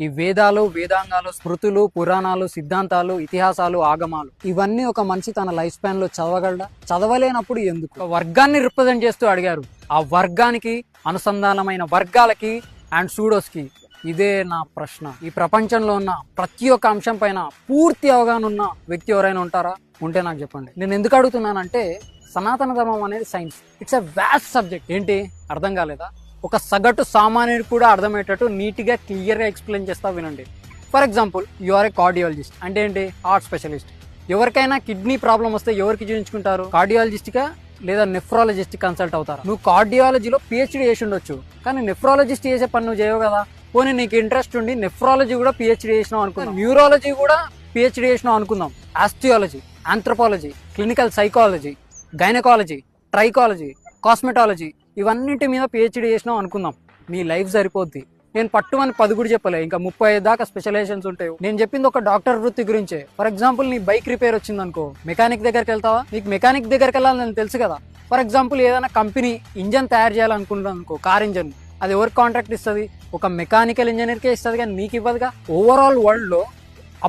ఈ వేదాలు, వేదాంగాలు, స్మృతులు, పురాణాలు, సిద్ధాంతాలు, ఇతిహాసాలు, ఆగమాలు ఇవన్నీ ఒక మనిషి తన లైఫ్ స్పాన్ లో చదవగలడా? చదవలేనప్పుడు ఎందుకు? ఒక వర్గాన్ని రిప్రజెంట్ చేస్తూ అడిగారు. ఆ వర్గానికి అనుసంధానమైన వర్గాలకి అండ్ సూడోస్ కి ఇదే నా ప్రశ్న. ఈ ప్రపంచంలో ఉన్న ప్రతి ఒక్క అంశం పైన పూర్తి అవగాహన ఉన్న వ్యక్తి ఎవరైనా ఉంటారా? ఉంటే నాకు చెప్పండి. నేను ఎందుకు అడుగుతున్నానంటే, సనాతన ధర్మం అనేది science. It's a vast subject. ఏంటి అర్థం కాలేదా? ఒక సగటు సామాన్యుడు కూడా అర్థమయ్యేటట్టు నీట్గా క్లియర్గా ఎక్స్ప్లెయిన్ చేస్తా వినండి. For example, you are a cardiologist. అంటే ఏంటి? Heart specialist. ఎవరికైనా కిడ్నీ ప్రాబ్లం వస్తే ఎవరికి చూపించుకుంటారు? కార్డియాలజిస్ట్గా లేదా నెఫ్రాలజిస్ట్ కన్సల్ట్ అవుతారు. నువ్వు కార్డియాలజీలో పిహెచ్డీ చేసి ఉండొచ్చు, కానీ నెఫ్రాలజిస్ట్ చేసే పని నువ్వు చేయవు కదా. పోనీ నీకు ఇంట్రెస్ట్ ఉండి నెఫ్రాలజీ కూడా పిహెచ్డీ చేసినావు అనుకుందాం, న్యూరాలజీ కూడా పిహెచ్డీ చేసినావు అనుకుందాం, osteology, anthropology, clinical psychology, gynaecology, trichology, cosmetology ఇవన్నింటి మీద పిహెచ్డీ చేసినావు అనుకుందాం. నీ లైఫ్ సరిపోద్ది. నేను పట్టుమని 10 కూడా చెప్పలే, ఇంకా 35 దాకా స్పెషలైజేషన్స్ ఉంటాయి. నేను చెప్పింది ఒక డాక్టర్ వృత్తి గురించే. ఫర్ ఎగ్జాంపుల్, నీ బైక్ రిపేర్ వచ్చింది అనుకో, మెకానిక్ దగ్గరికి వెళ్తావా? నీకు మెకానిక్ దగ్గరికి వెళ్ళాలని తెలుసు కదా. ఫర్ ఎగ్జాంపుల్, ఏదైనా కంపెనీ ఇంజన్ తయారు చేయాలనుకుంటున్నాను అనుకో, కార్ ఇంజన్, అది ఎవరికి కాంట్రాక్ట్ ఇస్తుంది? ఒక మెకానికల్ ఇంజనీర్కే ఇస్తుంది, కానీ నీకు ఇవ్వదుగా. ఓవరాల్ వరల్డ్లో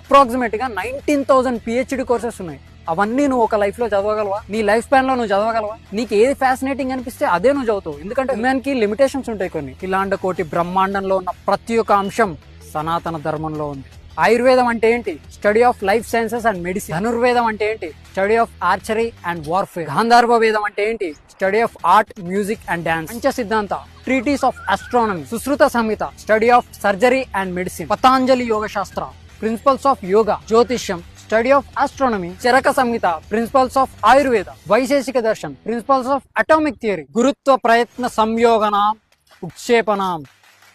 అప్రాక్సిమేట్గా 19,000 పిహెచ్డీ కోర్సెస్ ఉన్నాయి. అవన్నీ నువ్వు ఒక లైఫ్ లో చదవగలవా? నీ లైఫ్ స్పాన్ లో నువ్వు చదవగలవా? నీకు ఏది ఫ్యాసినేటింగ్ అనిపిస్తే అదే నువ్వు చదువుతావు. ఎందుకంటే హ్యూమన్కి లిమిటేషన్స్ ఉంటాయి కొన్ని. ఇలాంటి కోటి బ్రహ్మాండంలో ఉన్న ప్రతి ఒక్క అంశం సనాతన ధర్మంలో ఉంది. ఆయుర్వేదం అంటే ఏంటి? Study of life sciences and medicine. ధనుర్వేదం అంటే ఏంటి? Study of archery and warfare. గాంధార్వ వేదం అంటే ఏంటి? Study of art, music and dance. Pancha Siddhanta, treatise of astronomy. Sushruta Samhita, study of surgery and medicine. Patanjali Yoga Shastra, principles of yoga. జ్యోతిష్యం, study of astronomy. Charaka Samhita, principles of Ayurveda. Vaisheshika Darshan, principles of atomic theory. గురుత్వ ప్రయత్న సంయోగన ఉక్షేపణం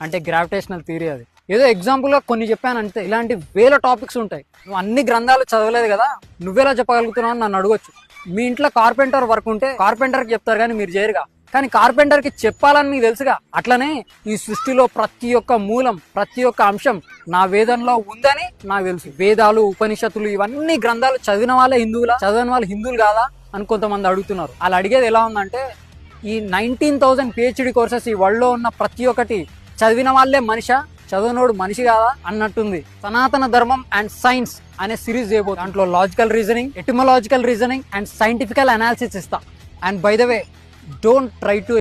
అంటే గ్రావిటేషనల్ థియరీ. అది ఏదో ఎగ్జాంపుల్ గా కొన్ని చెప్పాను అంతే. ఇలాంటి వేల టాపిక్స్ ఉంటాయి. నువ్వు అన్ని గ్రంథాలు చదవలేదు కదా, నువ్వెలా చెప్పగలుగుతున్నావు అని నన్ను అడగొచ్చు. మీ ఇంట్లో కార్పెంటర్ వర్క్ ఉంటే కార్పెంటర్కి చెప్తారు, కానీ మీరు చేయరుగా. కానీ కార్పెంటర్కి చెప్పాలని మీకు తెలుసుగా. అట్లనే ఈ సృష్టిలో ప్రతి ఒక్క మూలం, ప్రతి ఒక్క అంశం నా వేదంలో ఉందని నాకు తెలుసు. వేదాలు, ఉపనిషత్తులు ఇవన్నీ గ్రంథాలు చదివిన వాళ్ళే హిందువులా, చదివిన వాళ్ళు హిందువులు కాదా అని కొంతమంది అడుగుతున్నారు. అలా అడిగేది ఎలా ఉందంటే, ఈ 19,000 పిహెచ్డి కోర్సెస్ ఈ వరల్డ్ లో ఉన్న ప్రతి ఒక్కటి చదివిన వాళ్ళే మనిషా, చదవనోడు మనిషి కాదా అన్నట్టుంది. సనాతన ధర్మం అండ్ సైన్స్ అనే సిరీస్ చేయబోతుంది. దాంట్లో logical reasoning, etymological reasoning and scientifical analysis ఇస్తా. And by the way, don't try to